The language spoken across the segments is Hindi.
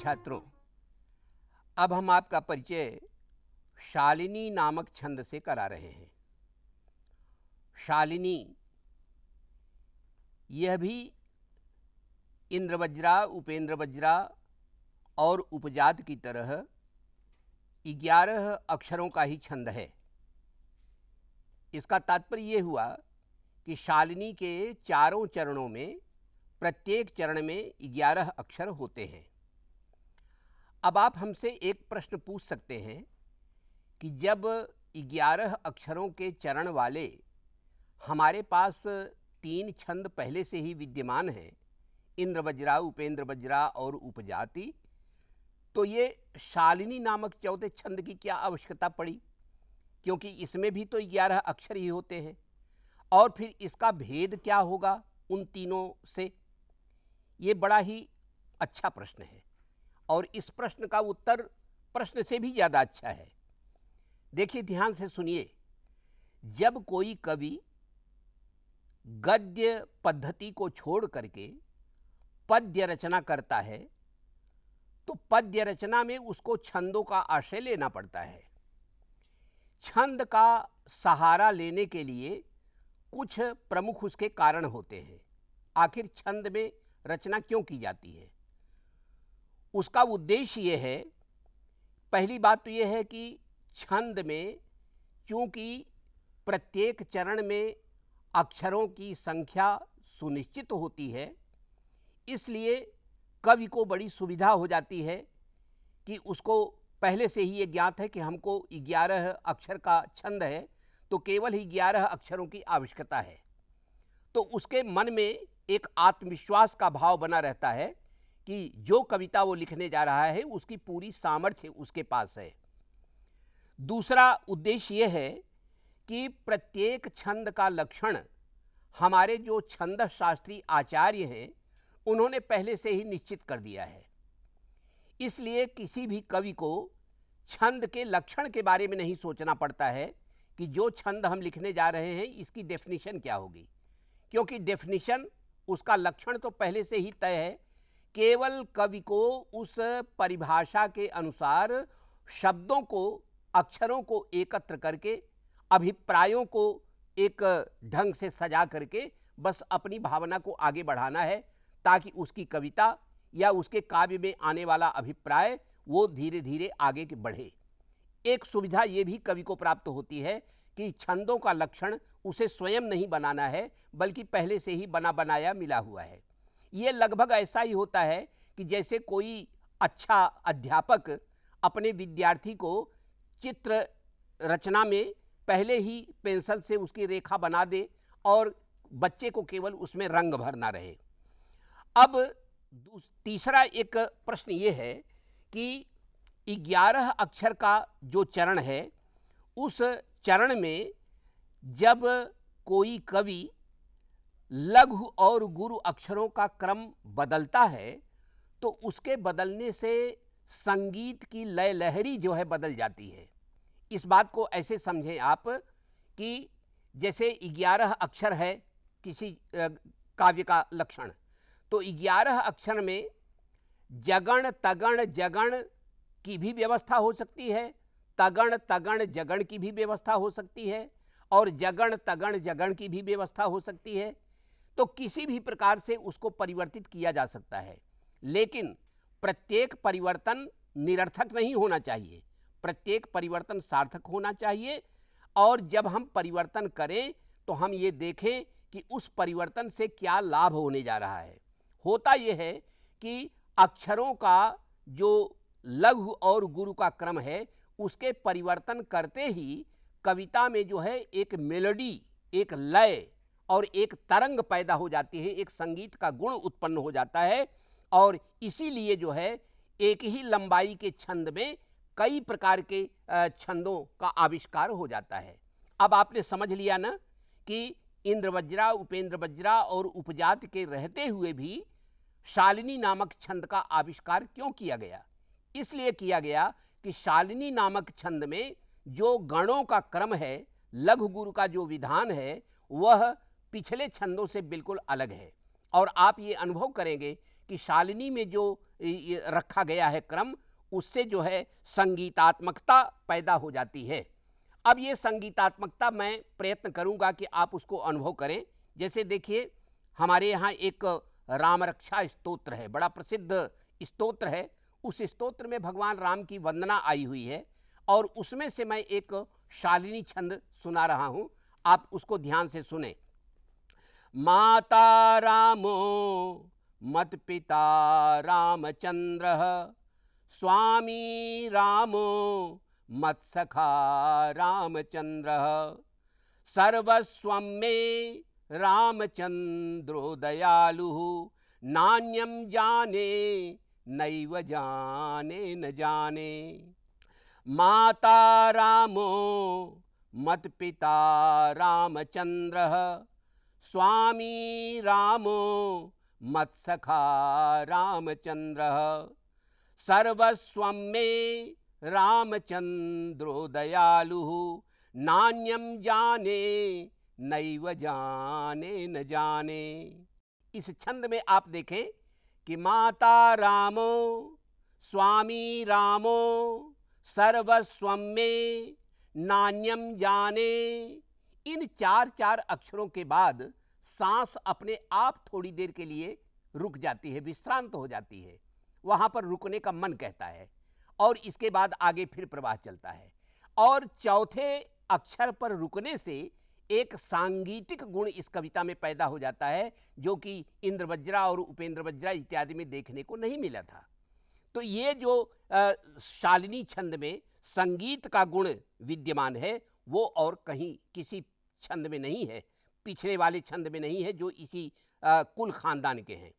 छात्रों, अब हम आपका परिचय शालिनी नामक छंद से करा रहे हैं। शालिनी यह भी इंद्रवज्रा, उपेंद्रवज्रा और उपजात की तरह 11 अक्षरों का ही छंद है। इसका तात्पर्य ये हुआ कि शालिनी के चारों चरणों में प्रत्येक चरण में 11 अक्षर होते हैं। अब आप हमसे एक प्रश्न पूछ सकते हैं कि जब 11 अक्षरों के चरण वाले हमारे पास 3 छंद पहले से ही विद्यमान हैं, इंद्रवज्रा, उपेंद्रवज्रा और उपजाति, तो ये शालिनी नामक चौथे छंद की क्या आवश्यकता पड़ी? क्योंकि इसमें भी तो 11 अक्षर ही होते हैं। और फिर इसका भेद क्या होगा उन तीनों से? ये बड़ा ही अच्छा प्रश्न है और इस प्रश्न का उत्तर प्रश्न से भी ज़्यादा अच्छा है। देखिए, ध्यान से सुनिए। जब कोई कवि गद्य पद्धति को छोड़ करके पद्य रचना करता है तो पद्य रचना में उसको छंदों का आश्रय लेना पड़ता है। छंद का सहारा लेने के लिए कुछ प्रमुख उसके कारण होते हैं। आखिर छंद में रचना क्यों की जाती है? उसका उद्देश्य ये है, पहली बात तो ये है कि छंद में चूंकि प्रत्येक चरण में अक्षरों की संख्या सुनिश्चित होती है, इसलिए कवि को बड़ी सुविधा हो जाती है कि उसको पहले से ही ये ज्ञात है कि हमको 11 अक्षर का छंद है तो केवल ही 11 अक्षरों की आवश्यकता है। तो उसके मन में एक आत्मविश्वास का भाव बना रहता है कि जो कविता वो लिखने जा रहा है उसकी पूरी सामर्थ्य उसके पास है। दूसरा उद्देश्य ये है कि प्रत्येक छंद का लक्षण हमारे जो छंद शास्त्री आचार्य हैं उन्होंने पहले से ही निश्चित कर दिया है। इसलिए किसी भी कवि को छंद के लक्षण के बारे में नहीं सोचना पड़ता है कि जो छंद हम लिखने जा रहे हैं इसकी डेफिनेशन क्या होगी, क्योंकि डेफिनेशन, उसका लक्षण तो पहले से ही तय है। केवल कवि को उस परिभाषा के अनुसार शब्दों को, अक्षरों को एकत्र करके, अभिप्रायों को एक ढंग से सजा करके बस अपनी भावना को आगे बढ़ाना है ताकि उसकी कविता या उसके काव्य में आने वाला अभिप्राय वो धीरे धीरे आगे बढ़े। एक सुविधा ये भी कवि को प्राप्त होती है कि छंदों का लक्षण उसे स्वयं नहीं बनाना है बल्कि पहले से ही बना बनाया मिला हुआ है। ये लगभग ऐसा ही होता है कि जैसे कोई अच्छा अध्यापक अपने विद्यार्थी को चित्र रचना में पहले ही पेंसिल से उसकी रेखा बना दे और बच्चे को केवल उसमें रंग भरना रहे। अब तीसरा एक प्रश्न ये है कि 11 अक्षर का जो चरण है, उस चरण में जब कोई कवि लघु और गुरु अक्षरों का क्रम बदलता है तो उसके बदलने से संगीत की लय लहरी जो है बदल जाती है। इस बात को ऐसे समझें आप कि जैसे 11 अक्षर है किसी काव्य का लक्षण, तो 11 अक्षर में जगण, तगण, जगण की भी व्यवस्था हो सकती है, तगण, तगण, जगण की भी व्यवस्था हो सकती है और जगण, तगण, जगण की भी व्यवस्था हो सकती है। तो किसी भी प्रकार से उसको परिवर्तित किया जा सकता है, लेकिन प्रत्येक परिवर्तन निरर्थक नहीं होना चाहिए, प्रत्येक परिवर्तन सार्थक होना चाहिए। और जब हम परिवर्तन करें तो हम ये देखें कि उस परिवर्तन से क्या लाभ होने जा रहा है। होता यह है कि अक्षरों का जो लघु और गुरु का क्रम है उसके परिवर्तन करते ही कविता में जो है एक मेलोडी, एक लय और एक तरंग पैदा हो जाती है, एक संगीत का गुण उत्पन्न हो जाता है। और इसीलिए जो है एक ही लंबाई के छंद में कई प्रकार के छंदों का आविष्कार हो जाता है। अब आपने समझ लिया ना कि इंद्रवज्रा, उपेंद्रवज्रा और उपजात के रहते हुए भी शालिनी नामक छंद का आविष्कार क्यों किया गया? इसलिए किया गया कि शालिनी नामक छंद में जो गणों का क्रम है, लघु गुरु का जो विधान है, वह पिछले छंदों से बिल्कुल अलग है। और आप ये अनुभव करेंगे कि शालिनी में जो ये रखा गया है क्रम, उससे जो है संगीतात्मकता पैदा हो जाती है। अब ये संगीतात्मकता मैं प्रयत्न करूंगा कि आप उसको अनुभव करें। जैसे देखिए, हमारे यहाँ एक राम रक्षा स्तोत्र है, बड़ा प्रसिद्ध स्तोत्र है। उस स्तोत्र में भगवान राम की वंदना आई हुई है और उसमें से मैं एक शालिनी छंद सुना रहा हूं, आप उसको ध्यान से सुने। माता रामो मत पिता रामचंद्र, स्वामी रामो मत सखा रामचंद्र, सर्वस्वं मे रामचंद्रो दयालु, नान्यम जाने नैव जाने न जाने। माता रामो मत पिता रामचंद्र, स्वामी रामो मत सखा रामचंद्र, सर्वस्वं मे रामचंद्रो दयालु, नान्यम जाने नैव जाने न जाने। इस छंद में आप देखें कि माता रामो, स्वामी रामो, सर्वस्वं मे, नान्यम जाने, इन चार चार अक्षरों के बाद सांस अपने आप थोड़ी देर के लिए रुक जाती है, विश्रांत हो जाती है, वहां पर रुकने का मन कहता है और इसके बाद आगे फिर प्रवाह चलता है। और चौथे अक्षर पर रुकने से एक सांगीतिक गुण इस कविता में पैदा हो जाता है, जो कि इंद्रवज्रा और उपेंद्र वज्रा इत्यादि में देखने को नहीं मिला था। तो ये जो शालिनी छंद में संगीत का गुण विद्यमान है, वो और कहीं किसी छंद में नहीं है, पिछले वाले छंद में नहीं है, जो इसी कुल खानदान के हैं।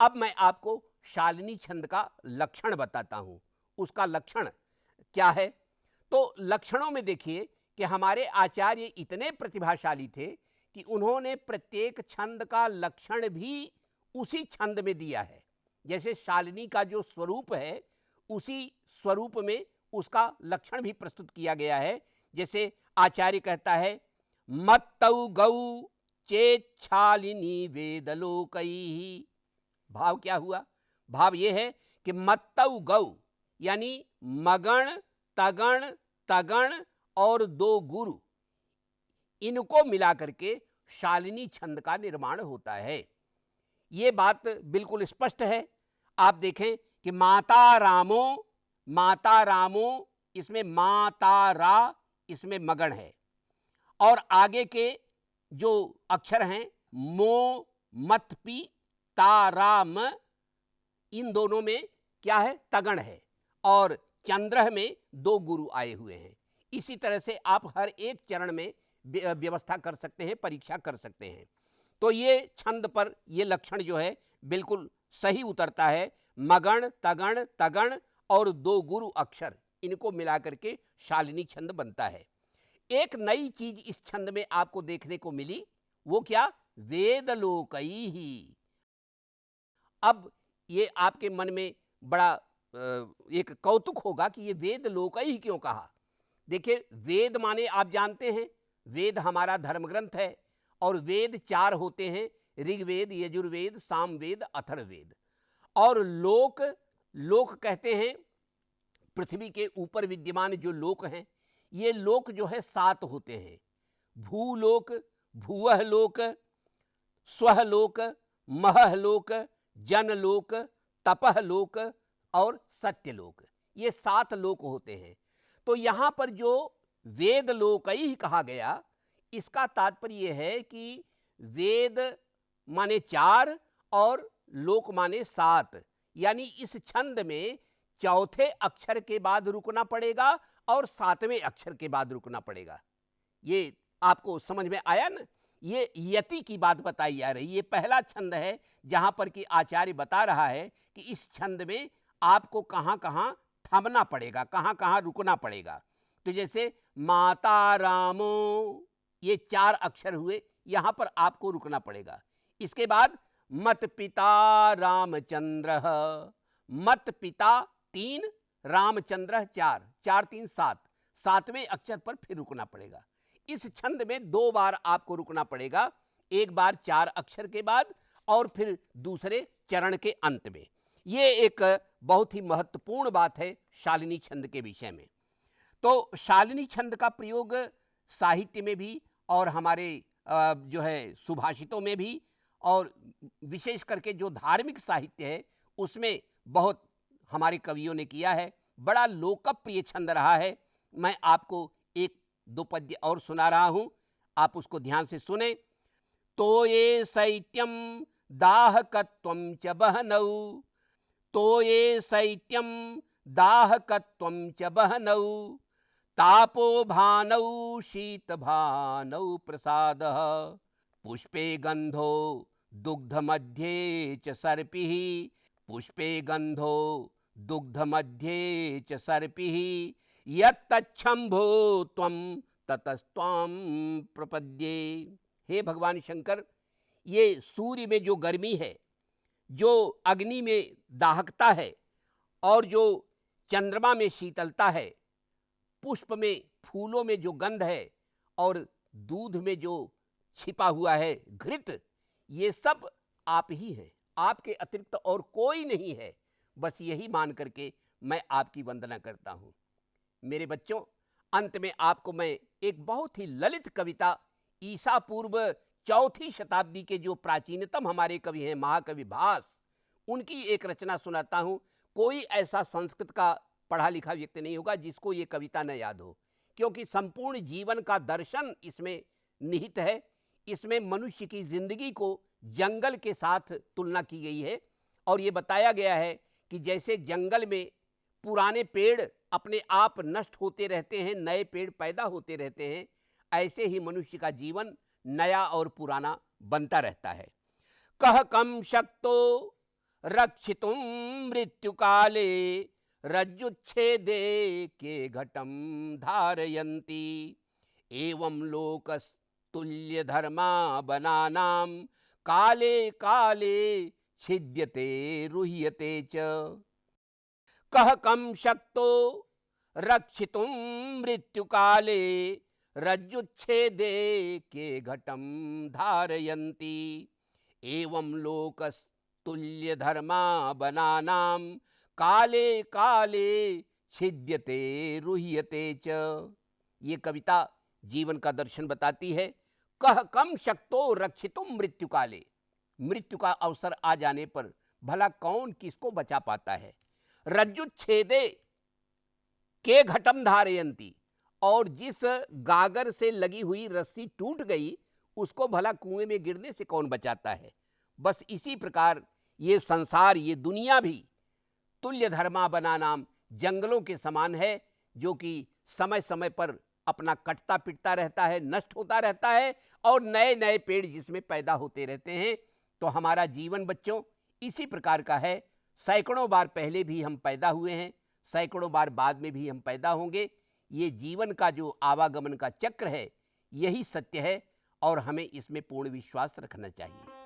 अब मैं आपको शालिनी छंद का लक्षण बताता हूं। उसका लक्षण क्या है? तो लक्षणों में देखिए कि हमारे आचार्य इतने प्रतिभाशाली थे कि उन्होंने प्रत्येक छंद का लक्षण भी उसी छंद में दिया है। जैसे शालिनी का जो स्वरूप है, उसी स्वरूप में उसका लक्षण भी प्रस्तुत किया गया है। जैसे आचार्य कहता है, मत्तौ गौ चेच्छालिनी वेदलोकैः। भाव क्या हुआ? भाव ये है कि मत्तौ गौ यानी मगण, तगण, तगण और दो गुरु, इनको मिलाकर के शालिनी छंद का निर्माण होता है। ये बात बिल्कुल स्पष्ट है। आप देखें कि माता रामो, माता रामो, इसमें माता रा, इसमें मगण है, और आगे के जो अक्षर हैं मो, मत, पी, ताराम, इन दोनों में क्या है? तगण है, और चंद्र में दो गुरु आए हुए हैं। इसी तरह से आप हर एक चरण में व्यवस्था कर सकते हैं, परीक्षा कर सकते हैं। तो ये छंद पर ये लक्षण जो है बिल्कुल सही उतरता है। मगण, तगण, तगण और दो गुरु अक्षर, इनको मिलाकर के शालिनी छंद बनता है। एक नई चीज इस छंद में आपको देखने को मिली, वो क्या? वेदलोकैः। अब ये आपके मन में बड़ा एक कौतुक होगा कि ये वेदलोकैः क्यों कहा। देखिए, वेद माने आप जानते हैं, वेद हमारा धर्म ग्रंथ है, और वेद चार होते हैं, ऋग्वेद, यजुर्वेद, सामवेद, अथर्ववेद। और लोक, लोक कहते हैं पृथ्वी के ऊपर विद्यमान जो लोक हैं, ये लोक जो है 7 होते हैं। भूलोक, भुवः लोक, स्वः लोक, महः लोक, जनलोक, तपः लोक और सत्यलोक, ये 7 लोक होते हैं। तो यहां पर जो वेद लोकैः कहा गया, इसका तात्पर्य यह है कि वेद माने 4 और लोक माने 7, यानी इस छंद में चौथे अक्षर के बाद रुकना पड़ेगा और 7वें अक्षर के बाद रुकना पड़ेगा। ये आपको समझ में आया ना? ये यति की बात बताई जा रही है। ये पहला छंद है जहां पर कि आचार्य बता रहा है कि इस छंद में आपको कहां कहां थमना पड़ेगा, कहां कहां रुकना पड़ेगा। तो जैसे माता रामो, ये 4 अक्षर हुए, यहां पर आपको रुकना पड़ेगा। इसके बाद मत पिता रामचंद्र, मत पिता 3, रामचंद्र 4, 4 3 7, 7वें अक्षर पर फिर रुकना पड़ेगा। इस छंद में 2 बार आपको रुकना पड़ेगा, एक बार 4 अक्षर के बाद और फिर दूसरे चरण के अंत में। ये एक बहुत ही महत्वपूर्ण बात है शालिनी छंद के विषय में। तो शालिनी छंद का प्रयोग साहित्य में भी और हमारे जो है सुभाषितों में भी, और विशेष करके जो धार्मिक साहित्य है उसमें बहुत हमारे कवियों ने किया है। बड़ा लोकप्रिय छंद रहा है। मैं आपको एक दो पद्य और सुना रहा हूं, आप उसको ध्यान से सुने। तो ये शैत्यम दाहकत्वं च बहनौ, तो ये शैत्यम दाहकत्वं च बहनौ, तापो भानौ शीत भानौ प्रसादः, पुष्पे गंधो दुग्ध मध्ये च सर्पिः, पुष्पे गंधो दुग्ध मध्ये च सर्पिः, यत्तच्छंभो त्वं ततस्त्वां प्रपद्ये। हे भगवान शंकर, ये सूर्य में जो गर्मी है, जो अग्नि में दाहकता है, और जो चंद्रमा में शीतलता है, पुष्प में फूलों में जो गंध है, और दूध में जो छिपा हुआ है घृत, ये सब आप ही हैं। आपके अतिरिक्त और कोई नहीं है। बस यही मान करके मैं आपकी वंदना करता हूं। मेरे बच्चों, अंत में आपको मैं एक बहुत ही ललित कविता, ईसा पूर्व 4वीं शताब्दी के जो प्राचीनतम हमारे कवि हैं महाकवि भास, उनकी एक रचना सुनाता हूं। कोई ऐसा संस्कृत का पढ़ा लिखा व्यक्ति नहीं होगा जिसको ये कविता न याद हो, क्योंकि संपूर्ण जीवन का दर्शन इसमें निहित है। इसमें मनुष्य की जिंदगी को जंगल के साथ तुलना की गई है, और ये बताया गया है कि जैसे जंगल में पुराने पेड़ अपने आप नष्ट होते रहते हैं, नए पेड़ पैदा होते रहते हैं, ऐसे ही मनुष्य का जीवन नया और पुराना बनता रहता है। कह कम शक्तो रक्षितुं मृत्यु काले, रज्जुच्छेदे के घटम धारयन्ति, एवं लोकस्तुल्य धर्मा बनानाम, काले काले छिद्यते रुह्यते च। कह कम शक्तो रक्षितुं मृत्यु काले, रज्जुच्छेदे के घटम धारयन्ति, एवं लोकस्तुल्य धर्मा बनानाम, काले काले छिद्यते रुह्यते च। ये कविता जीवन का दर्शन बताती है। कह कम शक्तो रक्षितुं मृत्यु काले, मृत्यु का अवसर आ जाने पर भला कौन किसको बचा पाता है। रज्जुच्छेदे के घटम धारयन्ति, और जिस गागर से लगी हुई रस्सी टूट गई उसको भला कुएं में गिरने से कौन बचाता है। बस इसी प्रकार ये संसार, ये दुनिया भी तुल्य धर्मा बनानाम, जंगलों के समान है, जो कि समय समय पर अपना कटता पिटता रहता है, नष्ट होता रहता है, और नए नए पेड़ जिसमें पैदा होते रहते हैं। तो हमारा जीवन बच्चों इसी प्रकार का है। सैकड़ों बार पहले भी हम पैदा हुए हैं, सैकड़ों बार बाद में भी हम पैदा होंगे। ये जीवन का जो आवागमन का चक्र है, यही सत्य है, और हमें इसमें पूर्ण विश्वास रखना चाहिए।